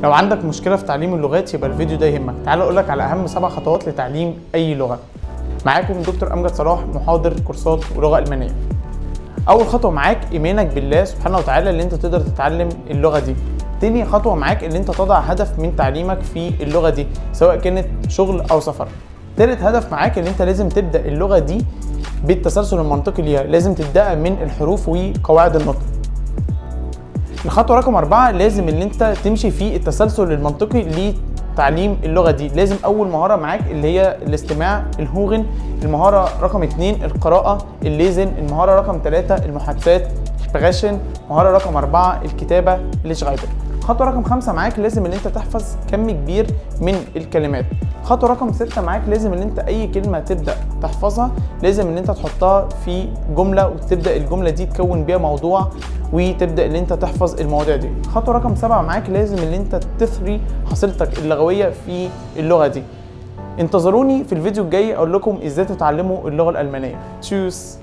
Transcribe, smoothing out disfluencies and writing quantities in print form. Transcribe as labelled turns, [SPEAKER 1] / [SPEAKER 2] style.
[SPEAKER 1] لو عندك مشكلة في تعليم اللغات يبقى الفيديو ده يهمك. تعال اقولك على اهم 7 خطوات لتعليم اي لغة. معاكم دكتور امجد صلاح، محاضر كورسات ولغة المانية. اول خطوة معاك ايمانك بالله سبحانه وتعالى اللي انت تقدر تتعلم اللغة دي. تاني خطوة معاك اللي انت تضع هدف من تعليمك في اللغة دي، سواء كانت شغل او سفر. تالت هدف معاك اللي انت لازم تبدأ اللغة دي بالتسلسل المنطقي ليها، لازم تبدأ من الحروف وقواعد النطق. الخطوة رقم 4 لازم اللي انت تمشي في التسلسل المنطقي لتعليم اللغة دي. لازم اول مهارة معاك اللي هي الاستماع الهوغن، المهارة رقم 2 القراءة الليزن، المهارة رقم 3 المحادثات سبريشن، مهارة رقم 4 الكتابة الشغايبر. خطوة رقم 5 معاك لازم ان انت تحفظ كم كبير من الكلمات. خطوة رقم 6 معاك لازم ان انت اي كلمة تبدأ تحفظها لازم ان انت تحطها في جملة وتبدأ الجملة دي تكون بيها موضوع وتبدأ ان انت تحفظ المواضيع دي. خطوة رقم 7 معاك لازم ان انت تثري حصيلتك اللغوية في اللغة دي. انتظروني في الفيديو الجاي اقول لكم ازاي تتعلموا اللغة الألمانية. تشوس.